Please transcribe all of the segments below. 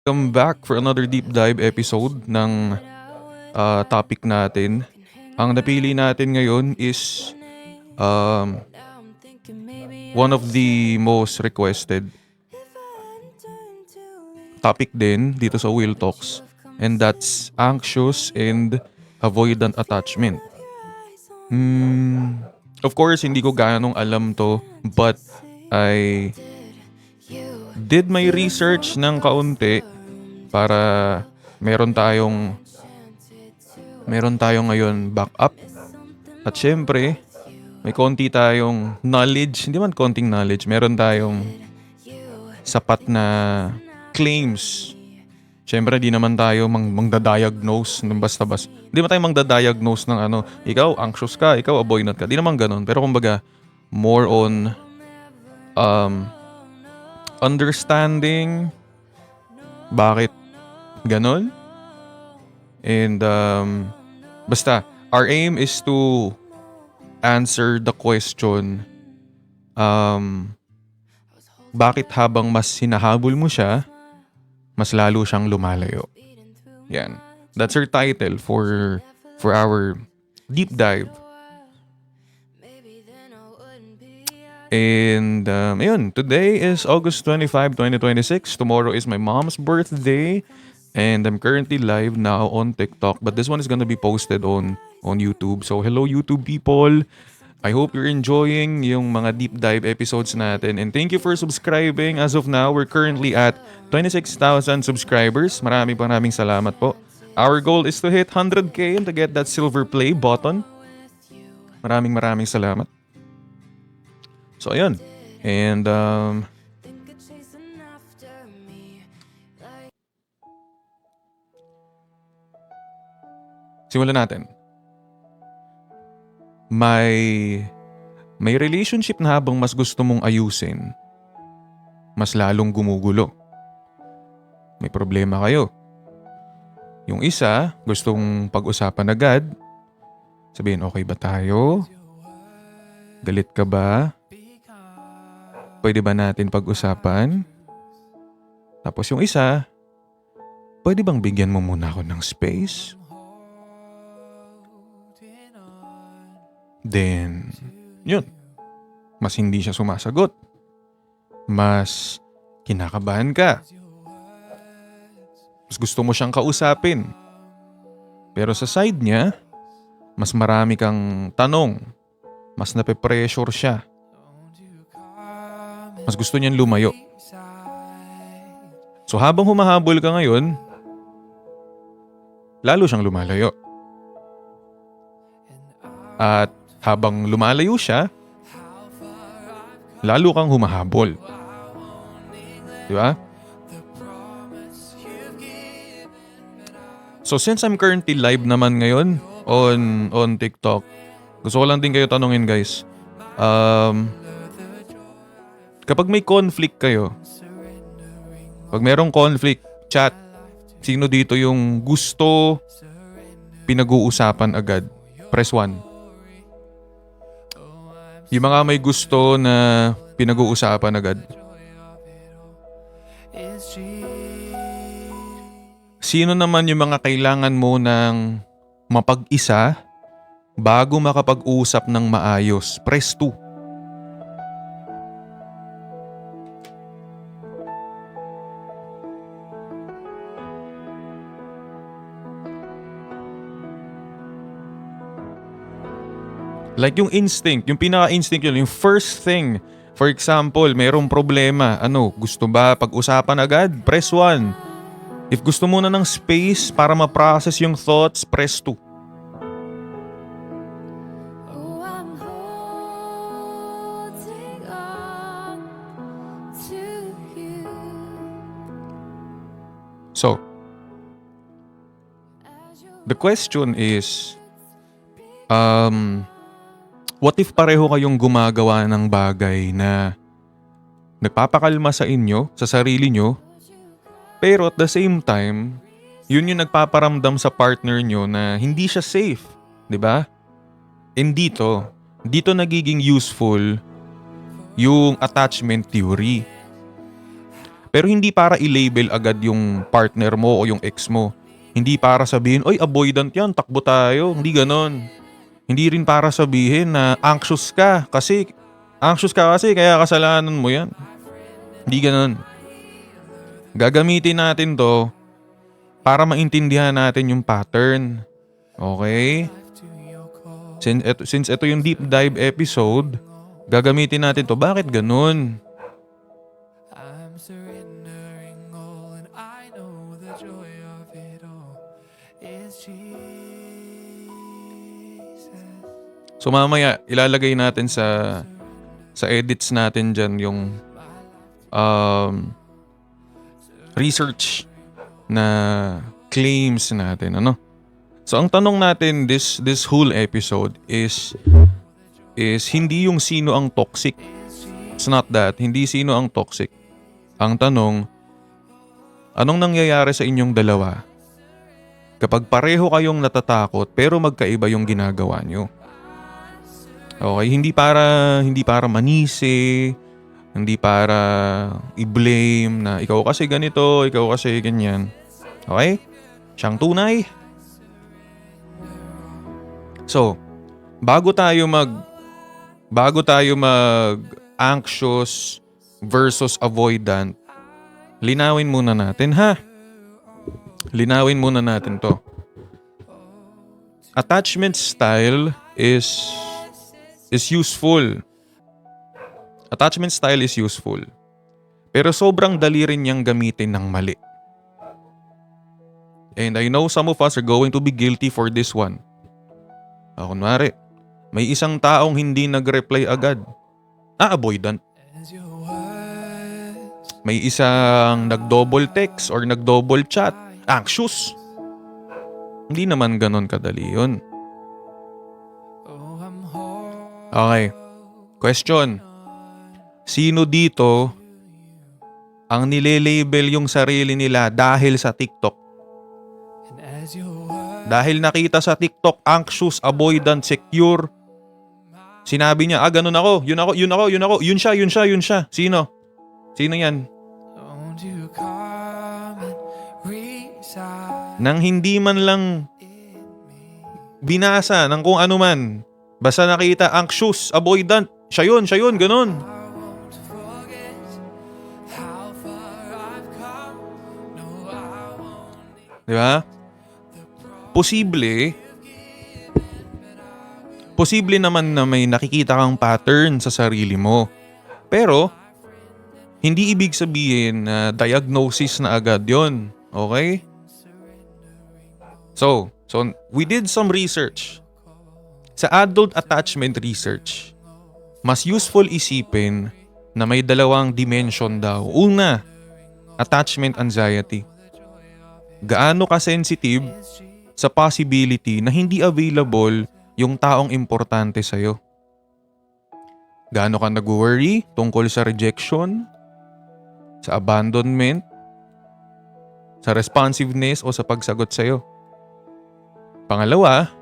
Welcome back for another deep dive episode ng topic natin. Ang napili natin ngayon is um, one of the most requested topic din dito sa Will Talks, and that's anxious and avoidant attachment. Of course, hindi ko ganong alam to, but I did my research ng kaunti para meron tayong ngayon backup. At syempre, may konti tayong knowledge, hindi man konting knowledge, meron tayong sapat na claims. Syempre, di naman tayo mangdadiagnose ng basta-basta. Di naman tayo mangdadiagnose ng ikaw anxious ka, ikaw avoidant ka. Di naman ganun. Pero kumbaga, more on understanding bakit ganun. And basta, our aim is to answer the question bakit habang mas hinahabol mo siya, mas lalo siyang lumalayo. Yan. That's our title for our deep dive. And ayun, today is August 25, 2026. Tomorrow is my mom's birthday. And I'm currently live now on TikTok. But this one is gonna be posted on YouTube. So hello YouTube people. I hope you're enjoying yung mga deep dive episodes natin. And thank you for subscribing. As of now, we're currently at 26,000 subscribers. Maraming salamat po. Our goal is to hit 100K and to get that silver play button. Maraming salamat. So ayun. And simulan natin. May relationship na habang mas gusto mong ayusin, mas lalong gumugulo. May problema kayo. Yung isa, gustong pag-usapan agad. Sabihin, okay ba tayo? Galit ka ba? Pwede ba natin pag-usapan? Tapos yung isa, pwede bang bigyan mo muna ako ng space? Then, yun. Mas hindi siya sumasagot. Mas kinakabahan ka. Mas gusto mo siyang kausapin. Pero sa side niya, mas marami kang tanong. Mas nape-pressure siya. Mas gusto niyang lumayo. So habang humahabol ka ngayon, lalo siyang lumalayo. At habang lumalayo siya, lalo kang humahabol. Di ba? So since I'm currently live naman ngayon on TikTok, gusto ko lang din kayo tanungin guys. Kapag may conflict kayo, pag merong conflict, chat, sino dito yung gusto pinag-uusapan agad? Press 1. Yung mga may gusto na pinag-uusapan agad. Sino naman yung mga kailangan mo ng mapag-isa bago makapag-usap ng maayos? Press 2. Like yung instinct, yung pinaka-instinct yun, yung first thing. For example, mayroong problema. Gusto ba pag-usapan agad? Press 1. If gusto mo na ng space para ma-process yung thoughts, press 2. So, the question is, what if pareho kayong gumagawa ng bagay na nagpapakalma sa inyo, sa sarili nyo, pero at the same time, yun yung nagpaparamdam sa partner nyo na hindi siya safe, di ba? And dito nagiging useful yung attachment theory. Pero hindi para i-label agad yung partner mo o yung ex mo. Hindi para sabihin, oy, avoidant yan, takbo tayo. Hindi ganon. Hindi rin para sabihin na anxious ka kasi kaya kasalanan mo yan. Hindi ganon. Gagamitin natin to para maintindihan natin yung pattern. Okay? Since ito yung deep dive episode, gagamitin natin to. Bakit ganun? So mamaya ilalagay natin sa edits natin dyan yung research na claims natin, ano? So ang tanong natin this whole episode is hindi yung sino ang toxic. It's not that. Hindi sino ang toxic. Ang tanong, anong nangyayari sa inyong dalawa kapag pareho kayong natatakot pero magkaiba yung ginagawa nyo? Okay, hindi para manisi, hindi para i-blame na ikaw kasi ganito, ikaw kasi ganyan. Okay? Siyang tunay. So, bago tayo mag anxious versus avoidant, linawin muna natin ha. Linawin muna natin to. Attachment style is useful. Attachment style is useful. Pero sobrang dali rin niyang gamitin ng mali. And I know some of us are going to be guilty for this one. Kunwari, may isang taong hindi nag-reply agad. Avoidant. May isang nag-double text or nag-double chat. Anxious. Hindi naman ganon kadali yun. Okay. Question. Sino dito ang nile-label yung sarili nila dahil sa TikTok? Dahil nakita sa TikTok, anxious, avoidant, secure. Sinabi niya, ganun ako, yun ako. Yun siya. Sino? Sino yan? Nang hindi man lang binasa ng kung ano man. Basta nakita, anxious, avoidant, siya yun, ganun. Di ba? Posible naman na may nakikita kang pattern sa sarili mo. Pero, hindi ibig sabihin na diagnosis na agad yon. Okay? So we did some research. Sa adult attachment research, mas useful isipin na may dalawang dimension daw. Una, attachment anxiety. Gaano ka-sensitive sa possibility na hindi available yung taong importante sa'yo? Gaano ka nag-worry tungkol sa rejection, sa abandonment, sa responsiveness o sa pagsagot sa'yo? Pangalawa,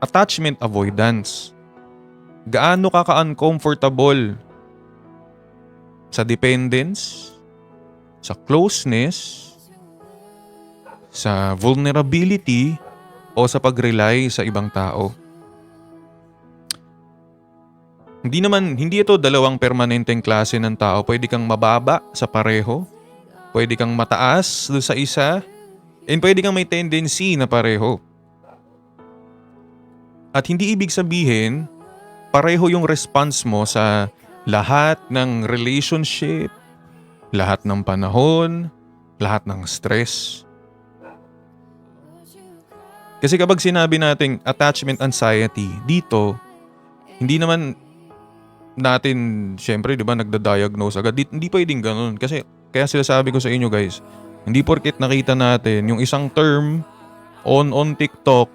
attachment avoidance. Gaano ka ka-uncomfortable sa dependence, sa closeness, sa vulnerability o sa pag-rely sa ibang tao? Hindi ito dalawang permanenteng klase ng tao. Pwede kang mababa sa pareho, pwede kang mataas doon sa isa, and pwede kang may tendency na pareho. At hindi ibig sabihin, pareho yung response mo sa lahat ng relationship, lahat ng panahon, lahat ng stress. Kasi kapag sinabi nating attachment anxiety, dito, hindi naman natin, syempre, di ba, nagda-diagnose agad. Hindi pwedeng ganun. Kasi, kaya sila sabi ko sa inyo guys, hindi porket nakita natin yung isang term on TikTok,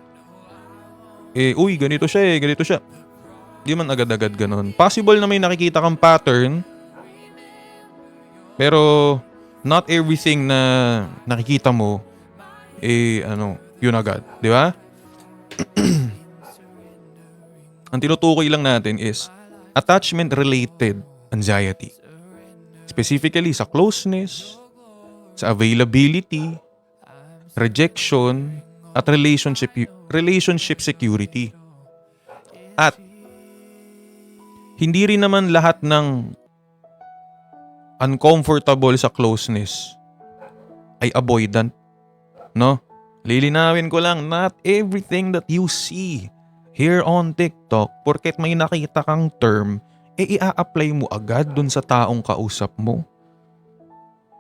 uy, ganito siya. Di man agad-agad ganun. Possible na may nakikita kang pattern, pero not everything na nakikita mo, yun agad. Di ba? Ang tinutukoy lang natin is attachment-related anxiety. Specifically sa closeness, sa availability, rejection, at relationship security. At hindi rin naman lahat ng uncomfortable sa closeness ay avoidant, no? Lilinawin ko lang, not everything that you see here on TikTok, porket may nakita kang term, ia-apply mo agad dun sa taong kausap mo.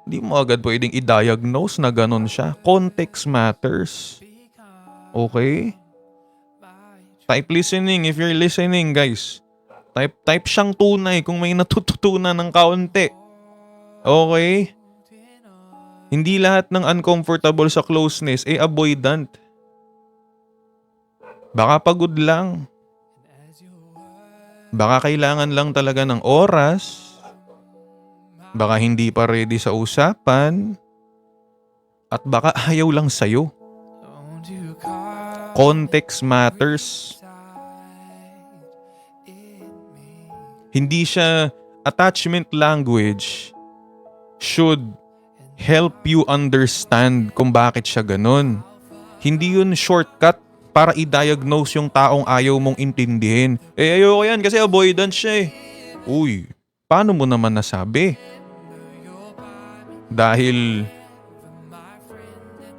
Hindi mo agad pwedeng i-diagnose na ganun siya. Context matters. Okay? Type listening if you're listening, guys. Type siyang tunay kung may natututunan ng kaunti. Okay? Hindi lahat ng uncomfortable sa closeness ay avoidant. Baka pagod lang. Baka kailangan lang talaga ng oras. Baka hindi pa ready sa usapan. At baka ayaw lang sa'yo. Context matters. Hindi siya attachment language should help you understand kung bakit siya ganun. Hindi yun shortcut para i-diagnose yung taong ayaw mong intindihin. Ayoko yan kasi avoidant siya eh. Uy, paano mo naman nasabi? Dahil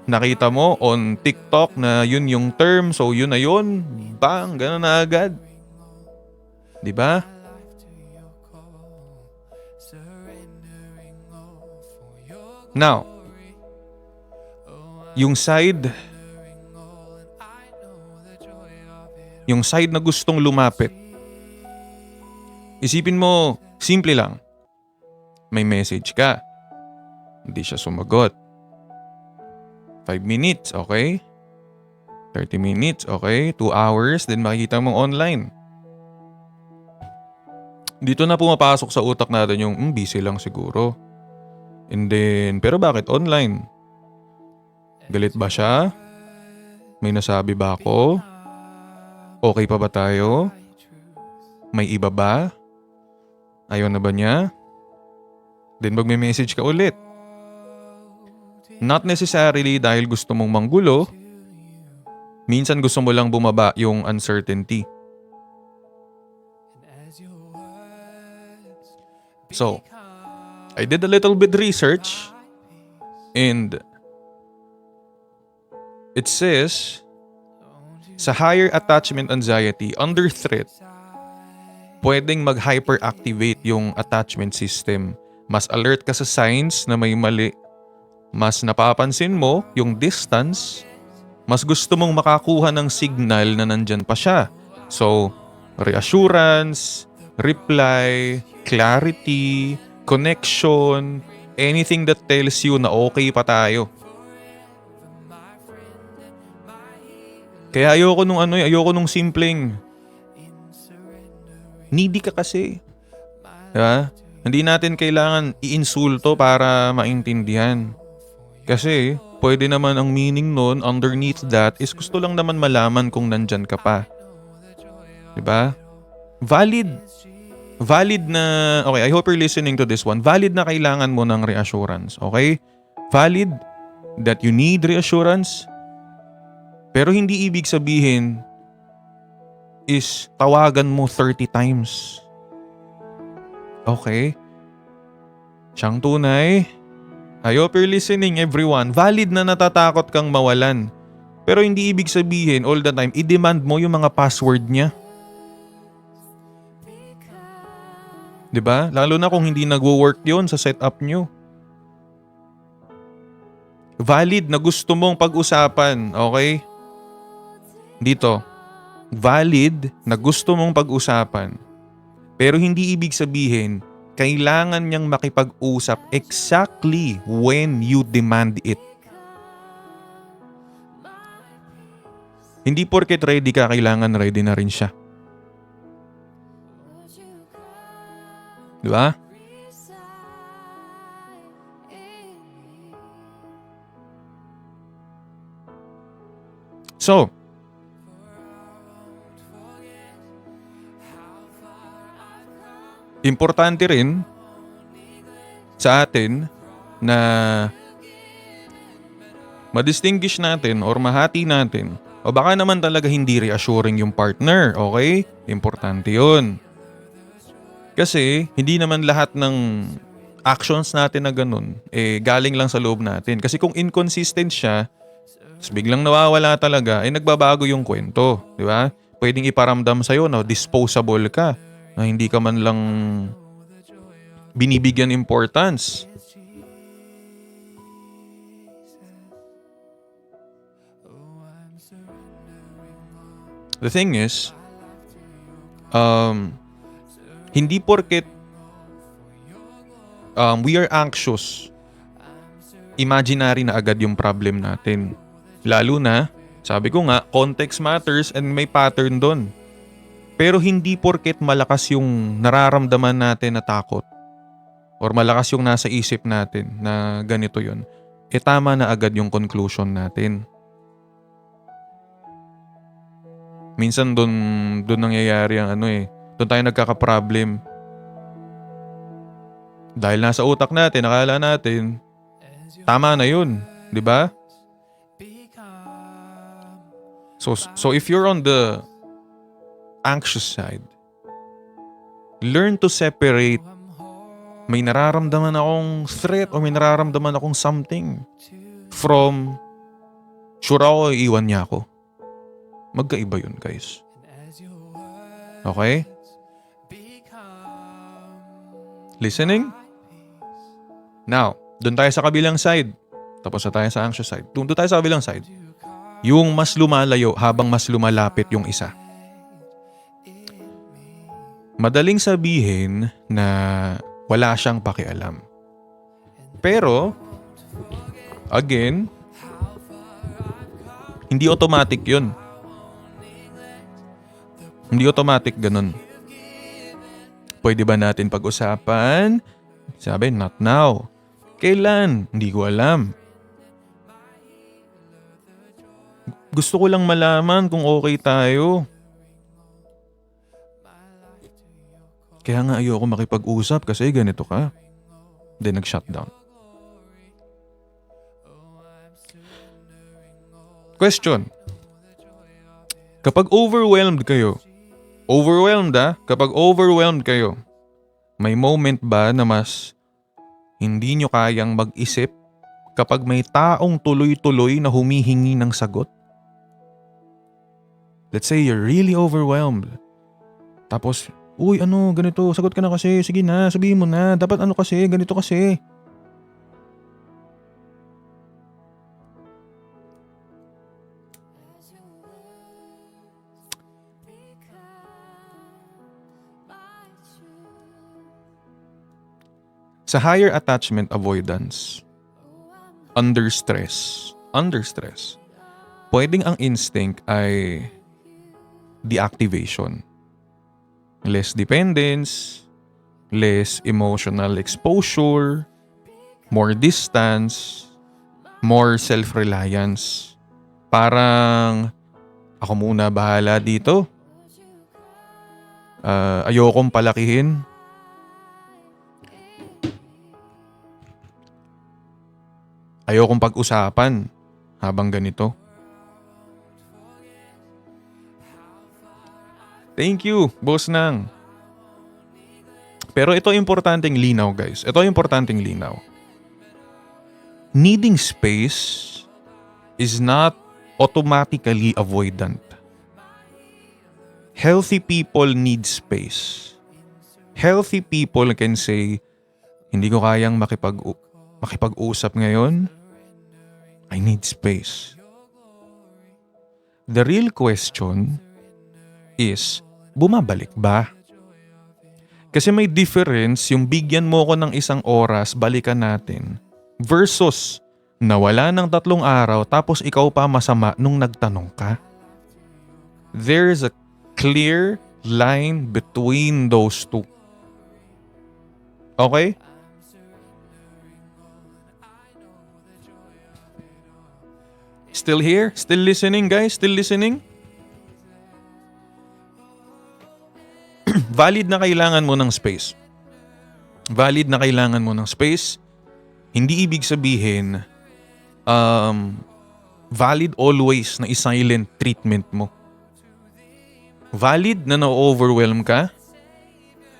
nakita mo on TikTok na yun yung term, so yun na yun. Bang, ganun na agad. Diba? Now, yung side na gustong lumapit, isipin mo, simple lang. May message ka. Hindi siya sumagot. 5 minutes, okay? 30 minutes, okay? 2 hours, then makikita mo online. Dito na pumapasok sa utak natin yung, busy lang siguro. And then, pero bakit online? Galit ba siya? May nasabi ba ako? Okay pa ba tayo? May iba ba? Ayaw na ba niya? Then magme-message ka ulit. Not necessarily dahil gusto mong manggulo. Minsan gusto mo lang bumaba yung uncertainty. So, I did a little bit research and it says sa higher attachment anxiety, under threat, pwedeng mag-hyperactivate yung attachment system. Mas alert ka sa signs na may mali. Mas napapansin mo yung distance. Mas gusto mong makakuha ng signal na nandyan pa siya. So, reassurance, reply, clarity, connection, anything that tells you na okay pa tayo. Kaya ayoko nung simpleng needy ka kasi. Diba? Hindi natin kailangan iinsulto para maintindihan. Kasi pwede naman ang meaning nun underneath that is gusto lang naman malaman kung nandyan ka pa. Diba? Valid na, okay, I hope you're listening to this one. Valid na kailangan mo ng reassurance, okay? Valid that you need reassurance. Pero hindi ibig sabihin is tawagan mo 30 times. Okay? Siyang tunay. I hope you're listening, everyone. Valid na natatakot kang mawalan. Pero hindi ibig sabihin all the time, i-demand mo yung mga password niya. Diba? Lalo na kung hindi nagwo-work yun sa setup nyo. Valid na gusto mong pag-usapan, okay? Dito. Valid na gusto mong pag-usapan. Pero hindi ibig sabihin, kailangan niyang makipag-usap exactly when you demand it. Hindi porket ready ka, kailangan ready na rin siya. Diba? So, importante rin sa atin na ma-distinguish natin or mahati natin. O baka naman talaga hindi reassuring yung partner, okay? Importante yun. Kasi hindi naman lahat ng actions natin na ganun, galing lang sa loob natin. Kasi kung inconsistent siya, tapos biglang nawawala talaga, nagbabago yung kwento. Di ba? Pwedeng iparamdam sa'yo na disposable ka, na hindi ka man lang binibigyan importance. The thing is, hindi porket we are anxious, imaginary na agad yung problem natin. Lalo na, sabi ko nga, context matters and may pattern doon. Pero hindi porket malakas yung nararamdaman natin na takot or malakas yung nasa isip natin na ganito yun, tama na agad yung conclusion natin. Minsan doon nangyayari ang doon tayo nagkaka-problem. Dahil nasa utak natin, akala natin, tama na yun. Di ba? So if you're on the anxious side, learn to separate. May nararamdaman akong threat o may nararamdaman akong something from sure ako iiwan niya ako. Magkaiba yun, guys. Okay? Listening? Now, doon tayo sa kabilang side. Tapos na tayo sa anxious side. Doon tayo sa kabilang side. Yung mas lumalayo habang mas lumalapit yung isa. Madaling sabihin na wala siyang pakialam. Pero, again, hindi automatic yun. Hindi automatic ganun. Pwede ba natin pag-usapan? Sabi, not now. Kailan? Hindi ko alam. Gusto ko lang malaman kung okay tayo. Kaya nga ayoko makipag-usap kasi ganito ka. Then nag-shutdown. Question. Kapag overwhelmed kayo, kapag overwhelmed kayo, may moment ba na mas hindi nyo kayang mag-isip kapag may taong tuloy-tuloy na humihingi ng sagot? Let's say you're really overwhelmed. Tapos, uy, ganito, sagot ka na kasi, sige na, sabihin mo na, dapat kasi, ganito kasi. Sa higher attachment avoidance, under stress, pwedeng ang instinct ay deactivation. Less dependence, less emotional exposure, more distance, more self-reliance. Parang, ako muna bahala dito. Ayokong palakihin. Ayokong pag-usapan habang ganito. Thank you, Boss Nang. Pero ito importanteng linaw, guys. Needing space is not automatically avoidant. Healthy people need space. Healthy people can say, hindi ko kayang makipag-usap ngayon. I need space. The real question is, bumabalik ba? Kasi may difference yung bigyan mo ko ng isang oras, balikan natin, versus nawala ng 3 araw tapos ikaw pa masama nung nagtanong ka. There's a clear line between those two. Okay? Still here? Still listening, guys? Still listening? Valid na kailangan mo ng space. Valid na kailangan mo ng space. Hindi ibig sabihin valid always na i-silent treatment mo. Valid na na-overwhelm ka,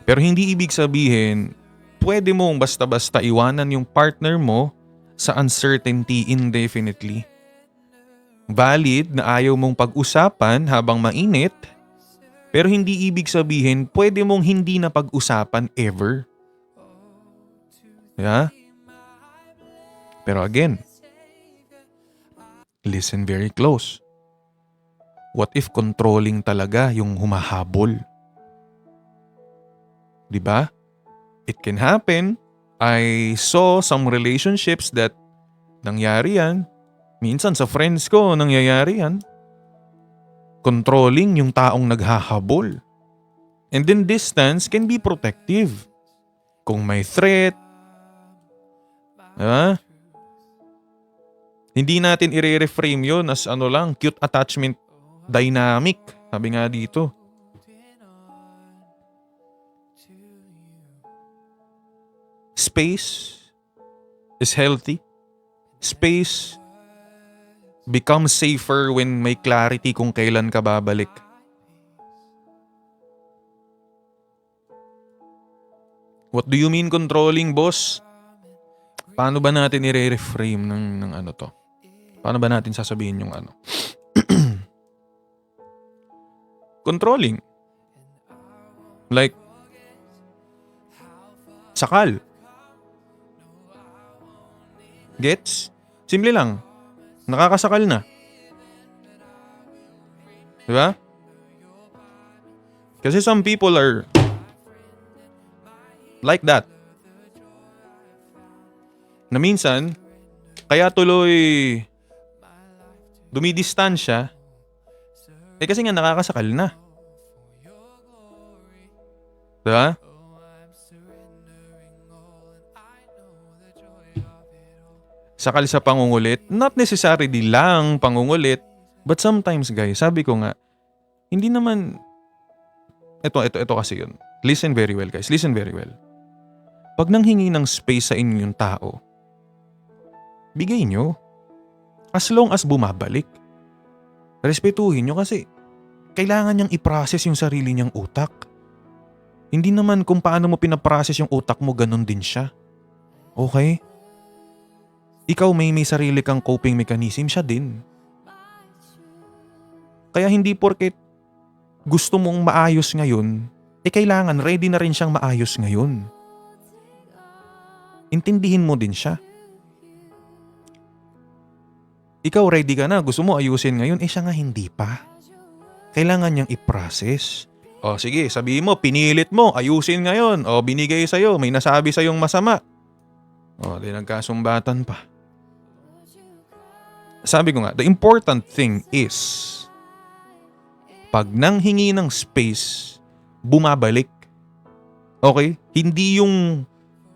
pero hindi ibig sabihin pwede mong basta-basta iwanan yung partner mo sa uncertainty indefinitely. Valid na ayaw mong pag-usapan habang mainit, pero hindi ibig sabihin pwede mong hindi na pag-usapan ever. Yeah? Pero again, listen very close. What if controlling talaga yung humahabol? Diba? It can happen. I saw some relationships that nangyari yan. Minsan sa friends ko nangyayari yan. Controlling yung taong naghahabol. And then distance can be protective. Kung may threat, hindi natin i-reframe yun as cute attachment dynamic. Sabi nga dito. Space is healthy. Space becomes safer when may clarity kung kailan ka babalik. What do you mean controlling, boss? Paano ba natin i-reframe ng ano to? Paano ba natin sasabihin yung ano? Controlling. Like, sakal. Gets? Simple lang. Nakakasakal na. Diba? Kasi some people are like that. Na minsan, kaya tuloy dumidistansya, kasi nga nakakasakal na. Diba? Sakal sa pangungulit, not necessarily lang pangungulit, but sometimes guys, sabi ko nga, hindi naman, ito kasi yun. Listen very well guys, listen very well. Pag nanghingi ng space sa inyong tao, bigay nyo. As long as bumabalik. Respetuhin nyo kasi kailangan niyang i-process yung sarili niyang utak. Hindi naman kung paano mo pinaprocess yung utak mo, ganun din siya. Okay? Ikaw may sarili kang coping mechanism, siya din. Kaya hindi porket gusto mong maayos ngayon, kailangan ready na rin siyang maayos ngayon. Intindihin mo din siya. Ikaw ready ka na, gusto mo ayusin ngayon, siya nga hindi pa. Kailangan niyang i-process. O sige, sabihin mo, pinilit mo, ayusin ngayon. O binigay sa'yo, may nasabi sa'yong masama. O di nagkasumbatan pa. Sabi ko nga, the important thing is, pag nanghingi ng space, bumabalik. Okay? Hindi yung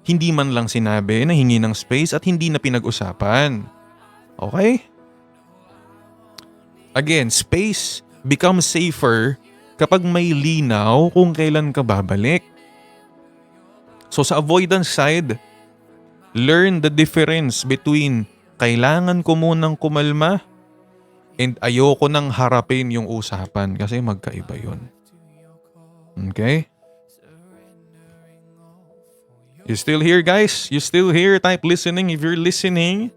hindi man lang sinabi na hingi ng space at hindi na pinag-usapan. Okay? Again, space becomes safer kapag may linaw kung kailan ka babalik. So sa avoidance side, learn the difference between kailangan ko munang kumalma and ayoko nang harapin yung usapan kasi magkaiba yun. Okay? You still here guys? You still here? Type listening if you're listening.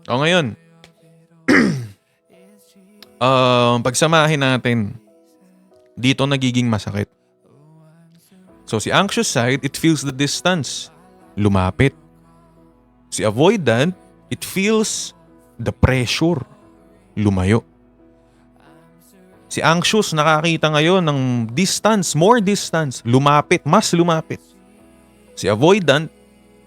O ngayon, pagsamahin natin, dito nagiging masakit. So si anxious side, it feels the distance. Lumapit. Si avoidant, it feels the pressure. Lumayo. Si anxious nakakita ngayon ng distance, more distance. Lumapit, mas lumapit. Si avoidant,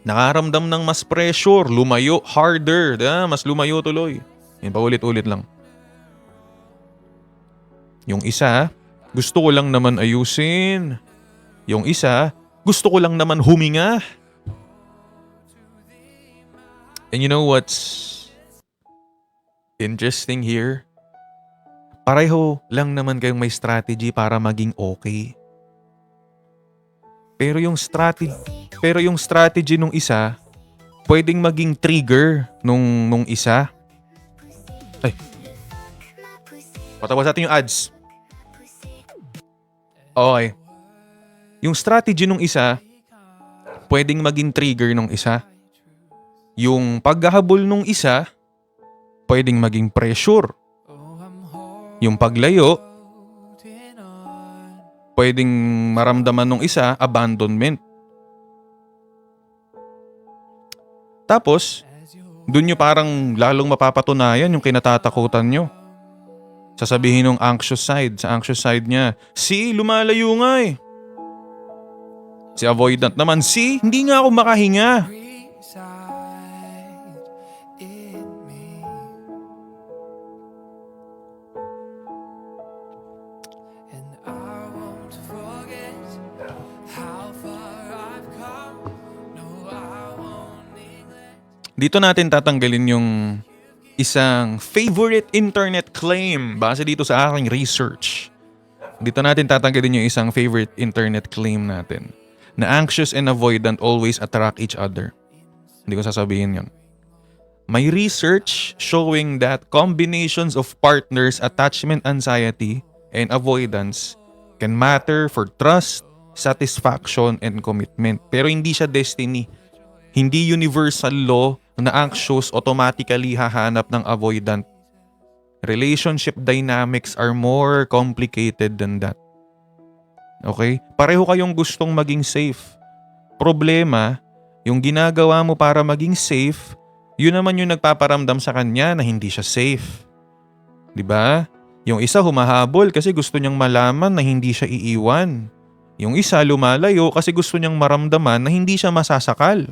nakaramdam ng mas pressure. Lumayo, harder. Mas lumayo tuloy. Yan, paulit-ulit lang. Yung isa, gusto ko lang naman ayusin. Yung isa, gusto ko lang naman huminga. And you know what's interesting here? Pareho lang naman kayong may strategy para maging okay. Pero yung strategy nung isa, pwedeng maging trigger nung isa. Ay, patapos natin yung ads. Okay. Yung strategy nung isa, pwedeng maging trigger nung isa. Yung paghahabol nung isa, pwedeng maging pressure. Yung paglayo, pwedeng maramdaman nung isa, abandonment. Tapos, dun nyo parang lalong mapapatunayan yung kinatatakutan nyo. Sasabihin ng anxious side, sa anxious side niya, "Si, lumalayo nga eh." Si avoidant naman, "Si, hindi nga ako makahinga." Dito natin tatanggalin yung isang favorite internet claim base dito sa aking research. Dito natin tatanggalin yung isang favorite internet claim natin na anxious and avoidant always attract each other. Hindi ko sasabihin yan. May research showing that combinations of partners' attachment anxiety and avoidance can matter for trust, satisfaction, and commitment. Pero hindi siya destiny. Hindi universal law na anxious automatically hahanap ng avoidant. Relationship dynamics are more complicated than that. Okay? Pareho kayong gustong maging safe. Problema, yung ginagawa mo para maging safe, yun naman yung nagpaparamdam sa kanya na hindi siya safe. 'Di ba? Yung isa humahabol kasi gusto niyang malaman na hindi siya iiwan. Yung isa lumalayo kasi gusto niyang maramdaman na hindi siya masasakal.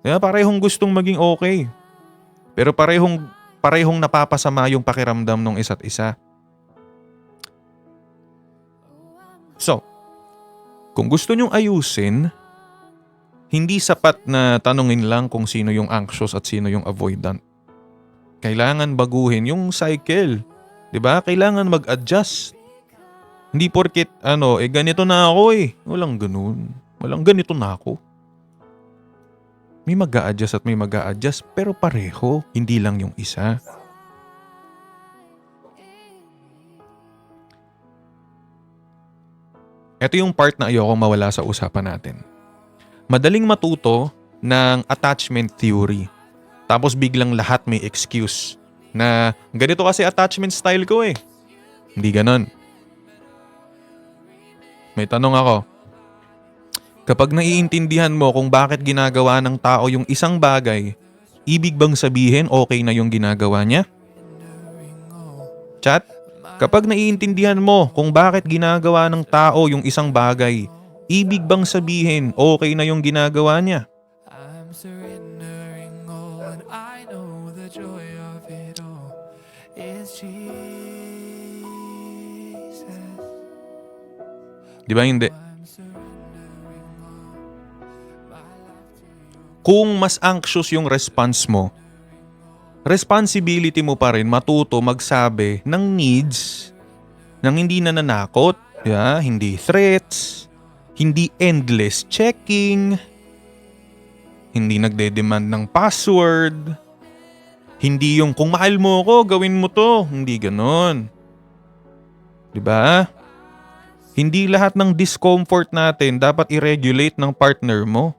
Kaya parehong gustong maging okay. Pero parehong napapasama yung pakiramdam ng isa't isa. So, kung gusto nyong ayusin, hindi sapat na tanungin lang kung sino yung anxious at sino yung avoidant. Kailangan baguhin yung cycle. 'Di ba? Kailangan mag-adjust. Hindi porket ganito na ako eh. Walang ganun. Walang ganito na ako. May mag-a-adjust at may mag-a-adjust pero pareho, hindi lang yung isa. Ito yung part na ayokong mawala sa usapan natin. Madaling matuto ng attachment theory. Tapos biglang lahat may excuse na ganito kasi attachment style ko eh. Hindi ganon. May tanong ako. Kapag naiintindihan mo kung bakit ginagawa ng tao yung isang bagay, ibig bang sabihin okay na yung ginagawa niya? Chat, kapag naiintindihan mo kung bakit ginagawa ng tao yung isang bagay, ibig bang sabihin okay na yung ginagawa niya? Di ba hindi? Kung mas anxious yung response mo, responsibility mo pa rin matuto magsabi ng needs nang hindi nananakot, hindi threats, hindi endless checking, hindi nagde-demand ng password, hindi yung kung mahal mo ko, gawin mo to, hindi ganon. Diba? Hindi lahat ng discomfort natin dapat i-regulate ng partner mo.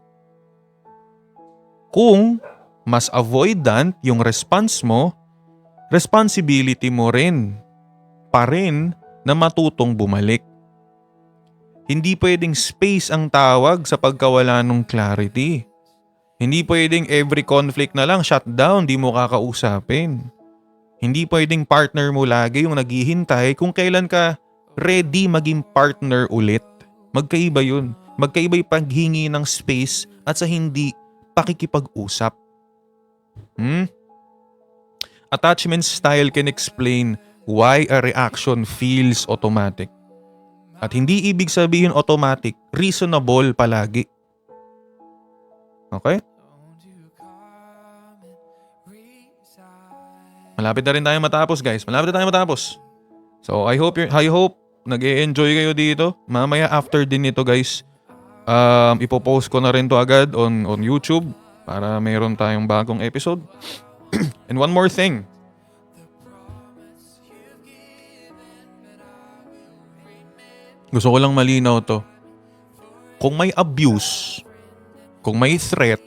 Kung mas avoidant yung response mo, responsibility mo rin pa rin na matutong bumalik. Hindi pwedeng space ang tawag sa pagkawala ng clarity. Hindi pwedeng every conflict na lang shutdown, di mo kakausapin. Hindi pwedeng partner mo lagi yung naghihintay kung kailan ka ready maging partner ulit. Magkaiba yun. Magkaiba yung paghingi ng space at sa hindi pakikipag-usap. Attachment style can explain why a reaction feels automatic. At hindi ibig sabihin automatic, reasonable palagi. Okay? Malapit na rin tayo matapos, guys. Malapit na tayo matapos. So I hope nag-e-enjoy kayo dito. Mamaya after din nito, guys, Ipopost ko na rin to agad on YouTube para mayroon tayong bagong episode. And one more thing. Gusto ko lang malinaw to. Kung may abuse, kung may threat,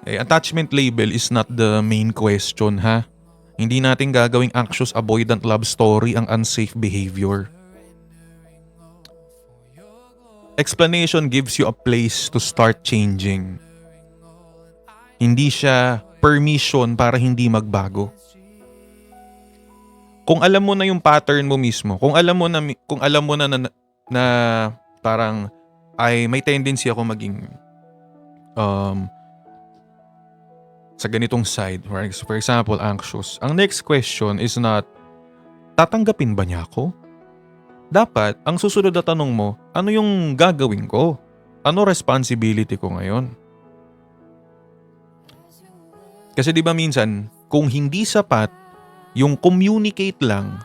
attachment label is not the main question, ha? Hindi natin gagawing anxious avoidant love story ang unsafe behavior. Explanation gives you a place to start changing. Hindi siya permission para hindi magbago. Kung alam mo na yung pattern mo mismo, kung alam mo na parang ay may tendency ako maging sa ganitong side, right? So for example, anxious. Ang next question is not, tatanggapin ba niya ako? Dapat, ang susunod na tanong mo, ano yung gagawin ko? Ano responsibility ko ngayon? Kasi di ba minsan, kung hindi sapat, yung communicate lang,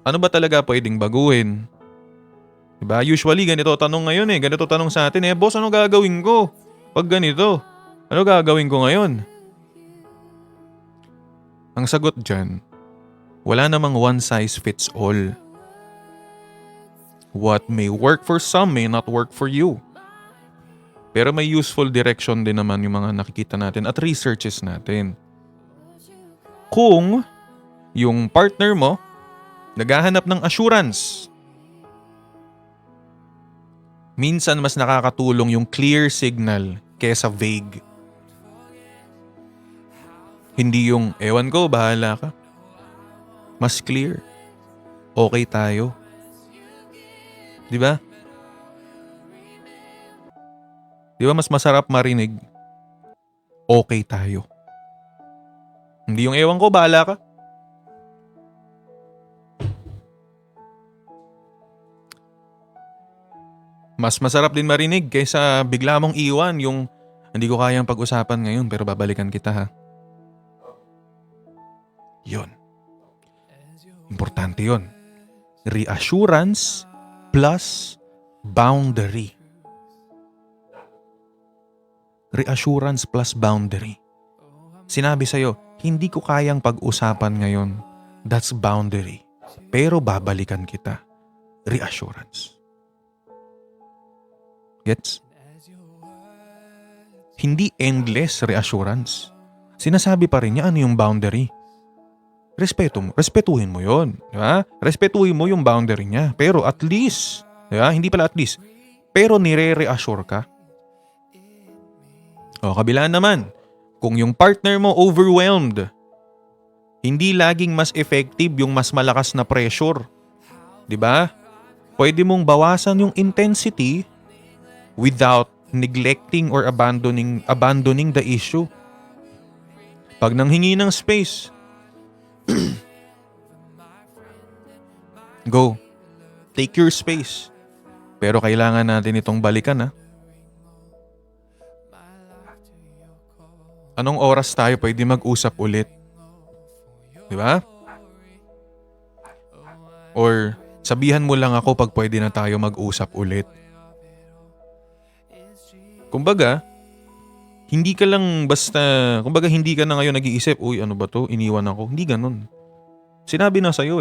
ano ba talaga pwedeng baguhin? Diba? Usually, ganito tanong ngayon ganito tanong sa atin boss, ano gagawin ko? Pag ganito, ano gagawin ko ngayon? Ang sagot dyan, wala namang one size fits all. What may work for some may not work for you. Pero may useful direction din naman yung mga nakikita natin at researches natin. Kung yung partner mo naghahanap ng assurance, minsan mas nakakatulong yung clear signal kesa vague. Hindi yung, ewan ko, bahala ka. Mas clear. Okay tayo. Di ba? Di ba mas masarap marinig, okay tayo. Hindi yung ewan ko, bahala ka. Mas masarap din marinig kaysa bigla mong iwan yung hindi ko kayang pag-usapan ngayon pero babalikan kita, ha. Yun. Importante yun. Reassurance plus boundary. Reassurance plus boundary. Sinabi sa'yo, hindi ko kayang pag-usapan ngayon. That's boundary. Pero babalikan kita. Reassurance. Gets? Hindi endless reassurance. Sinasabi pa rin niya ano yung boundary. Respetuhin mo yun. Diba? Respetuhin mo yung boundary niya. Pero at least, diba? Hindi pala at least, pero nire-reassure ka. O, kabila naman, kung yung partner mo overwhelmed, hindi laging mas effective yung mas malakas na pressure. Diba? Pwede mong bawasan yung intensity without neglecting or abandoning the issue. Pag nanghingi ng space, go. Take your space. Pero kailangan natin itong balikan, ha? Anong oras tayo pwede mag-usap ulit? Di ba? Or sabihan mo lang ako pag pwede na tayo mag-usap ulit. Kumbaga, hindi ka lang basta, hindi ka na ngayon nag-iisip, uy, ano ba to? Iniwan ako. Hindi ganun. Sinabi na sa'yo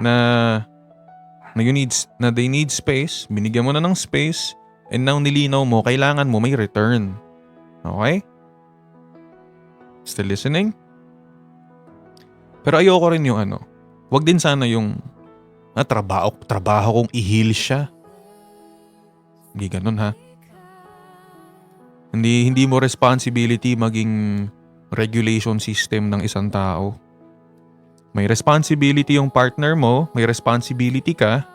na they need space, binigyan mo na ng space, and now nilinaw mo, kailangan mo may return. Okay? Still listening? Pero ayoko rin yung wag din sana yung trabaho kong i-heal siya. Hindi ganun, ha? Hindi mo responsibility maging regulation system ng isang tao. May responsibility yung partner mo, may responsibility ka,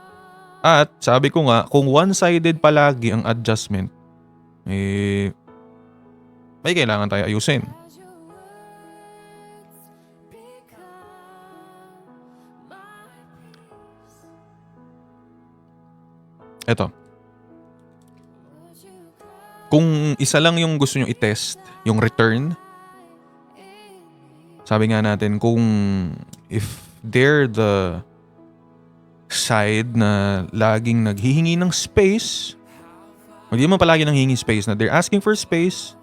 at sabi ko nga, kung one-sided palagi ang adjustment, may kailangan tayo ayusin. Eto. Kung isa lang yung gusto nyo i-test, yung return, sabi nga natin, kung if they're side na laging naghihingi ng space, hindi naman palagi nang hingi space, na they're asking for space,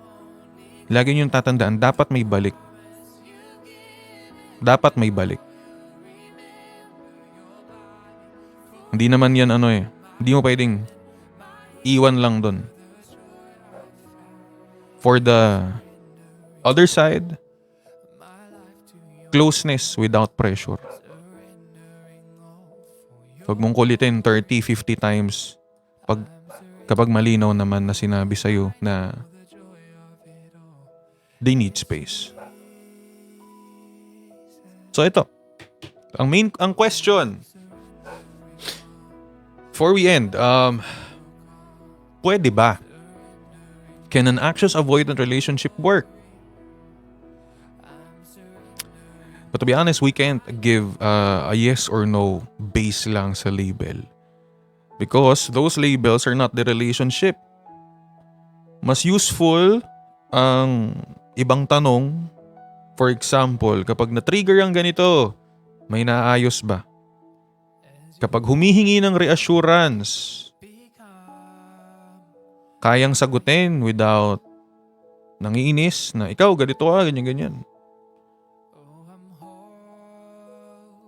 lagi niyong tatandaan, dapat may balik. Dapat may balik. Hindi naman yan hindi mo pwedeng iwan lang dun. For the other side, closeness without pressure. Huwag mong kulitin 30, 50 times kapag malinaw naman na sinabi sa'yo na they need space. So ito, ang question, before we end, pwede ba? Can an anxious avoidant relationship work? But to be honest, we can't give a yes or no base lang sa label. Because those labels are not the relationship. Mas useful ang ibang tanong. For example, kapag na-trigger ang ganito, may naayos ba? Kapag humihingi ng reassurance, kayang sagutin without nangiinis na ikaw, ganito ka, ganyan-ganyan.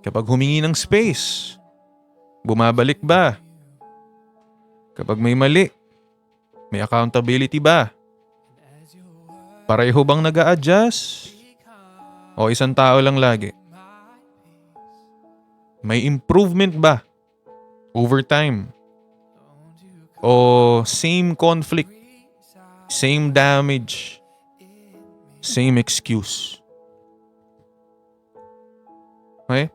Kapag humingi ng space, bumabalik ba? Kapag may mali, may accountability ba? Pareho bang nag-a-adjust? O isang tao lang lagi? May improvement ba over time? O same conflict, same damage, same excuse? Okay?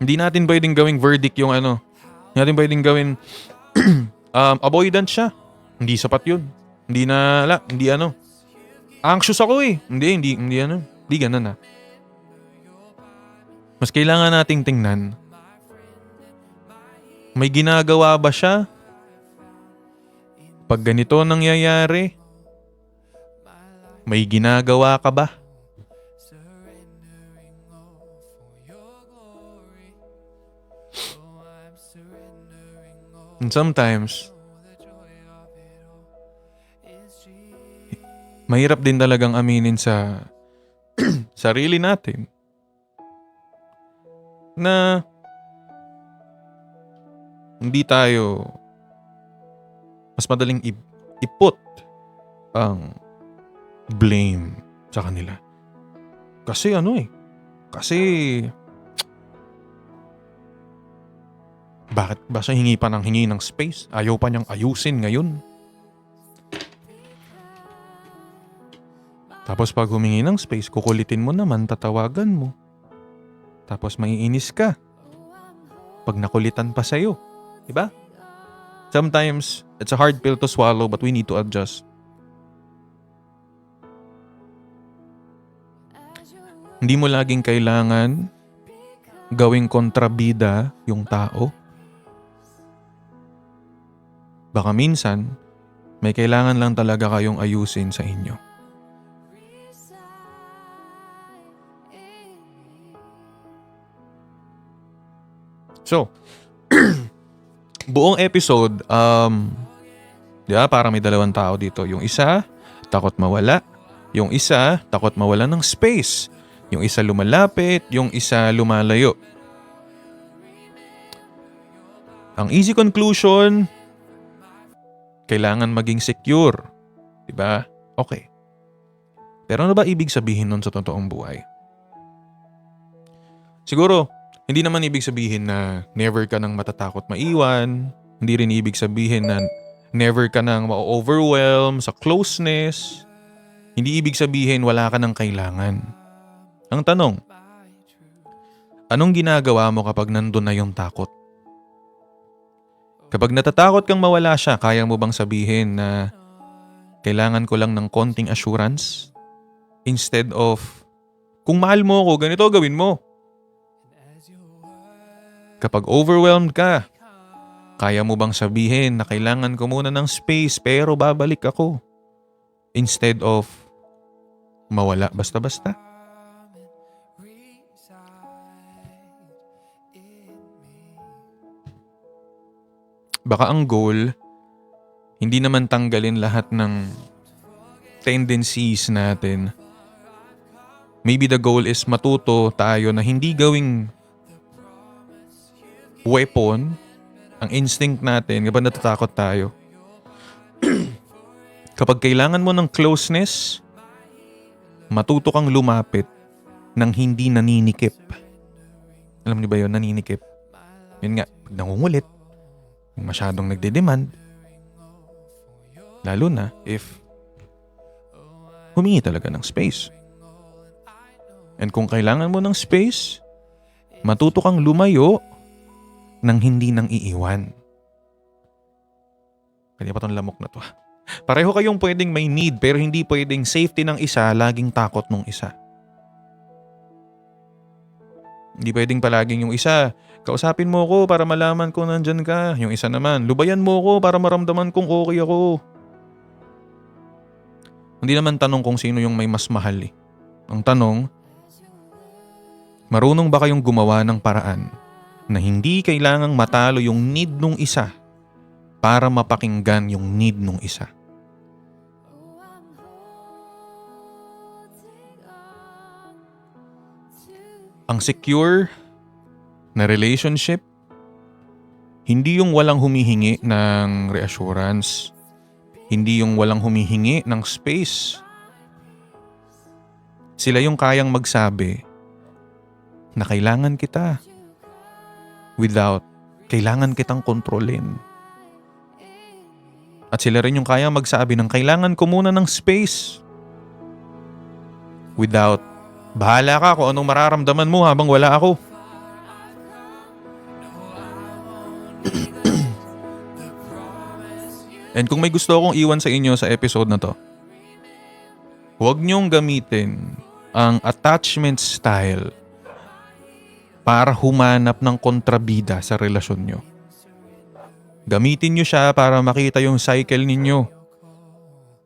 Hindi natin pwedeng gawing verdict yung Hindi natin pwedeng gawin avoidant siya. Hindi sapat yun. Hindi anxious ako eh. Hindi ganun ah. Mas kailangan nating tingnan, may ginagawa ba siya? Pag ganito nangyayari, may ginagawa ka ba? And sometimes, mahirap din talagang aminin sa sarili natin na hindi tayo mas madaling iput ang blame sa kanila. Kasi bakit ba siya hingi ng space? Ayaw pa niyang ayusin ngayon. Tapos pag humingi ng space, kukulitin mo naman, tatawagan mo. Tapos maiinis ka pag nakulitan pa sa'yo. Diba? Sometimes, it's a hard pill to swallow but we need to adjust. Hindi mo laging kailangan gawing kontrabida yung tao. Baka minsan, may kailangan lang talaga kayong ayusin sa inyo. So, buong episode, para may dalawang tao dito. Yung isa, takot mawala. Yung isa, takot mawala ng space. Yung isa lumalapit, yung isa lumalayo. Ang easy conclusion, kailangan maging secure. Diba? Okay. Pero ano ba ibig sabihin nun sa totoong buhay? Siguro, hindi naman ibig sabihin na never ka nang matatakot maiwan. Hindi rin ibig sabihin na never ka nang ma-overwhelm sa closeness. Hindi ibig sabihin wala ka nang kailangan. Ang tanong, anong ginagawa mo kapag nandun na yung takot? Kapag natatakot kang mawala siya, kaya mo bang sabihin na kailangan ko lang ng konting assurance? Instead of, kung mahal mo ako, ganito gawin mo. Kapag overwhelmed ka, kaya mo bang sabihin na kailangan ko muna ng space pero babalik ako? Instead of mawala basta-basta. Baka ang goal, hindi naman tanggalin lahat ng tendencies natin. Maybe the goal is matuto tayo na hindi gawing weapon ang instinct natin kapag natatakot tayo. Kapag kailangan mo ng closeness, matuto kang lumapit ng hindi naninikip. Alam niyo ba yun, naninikip? Yun nga, pag nangungulit, masyadong nagde-demand, lalo na if humingi talaga ng space. And kung kailangan mo ng space, matuto kang lumayo nang hindi nang iiwan. Kaya pa tong lamok na to. Pareho kayong pwedeng may need pero hindi pwedeng safety ng isa, laging takot ng isa. Hindi pwedeng palaging yung isa, kausapin mo ko para malaman kung nandyan ka. Yung isa naman, lubayan mo ko para maramdaman kong okay ako. Hindi naman tanong kung sino yung may mas mahal eh. Ang tanong, marunong ba kayong gumawa ng paraan na hindi kailangang matalo yung need nung isa para mapakinggan yung need nung isa? Ang secure na relationship, hindi yung walang humihingi ng reassurance, hindi yung walang humihingi ng space. Sila yung kayang magsabi na kailangan kita without kailangan kitang kontrolin. At sila rin yung kayang magsabi ng kailangan ko muna ng space without bahala ka kung anong mararamdaman mo habang wala ako. And kung may gusto akong iwan sa inyo sa episode na to, huwag niyong gamitin ang attachment style para humanap ng kontrabida sa relasyon niyo. Gamitin niyo siya para makita yung cycle ninyo.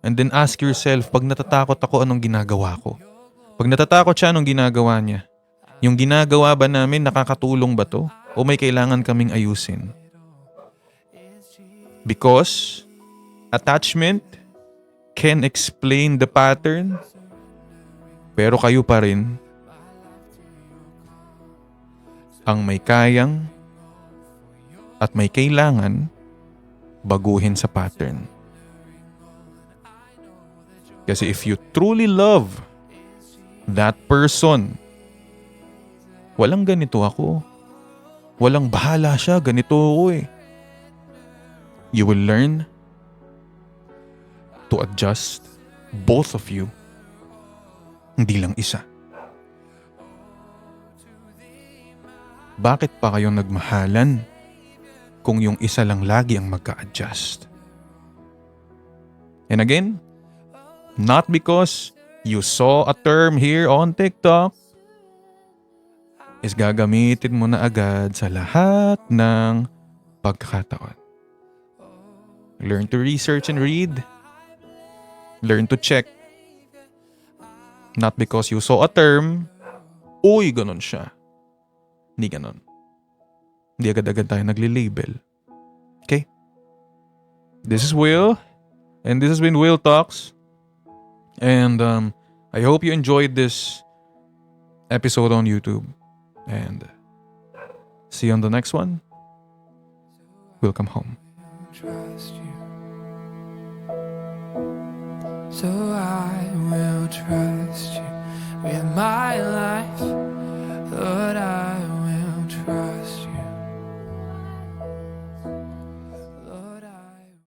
And then ask yourself, pag natatakot ako, anong ginagawa ko? Pag natatakot siya, anong ginagawa niya? Yung ginagawa ba namin nakakatulong ba to? O may kailangan kaming ayusin? Because attachment can explain the pattern, pero kayo pa rin ang may kayang at may kailangan baguhin sa pattern. Kasi if you truly love that person, walang ganito ako. Walang bahala siya, ganito ako eh. You will learn to adjust, both of you. Hindi lang isa. Bakit pa kayong nagmahalan kung yung isa lang lagi ang magka-adjust? And again, not because you saw a term here on TikTok, is gagamitin mo na agad sa lahat ng pagkakataon. Learn to research and read. Learn to check. Not because you saw a term, uy, ganun siya. Hindi ganun. Hindi agad-agad tayo nagli-label. Okay? This is Will, and this has been Will Talks. And I hope you enjoyed this episode on YouTube. And see you on the next one. Welcome home. Trust you. So I will trust you with my life.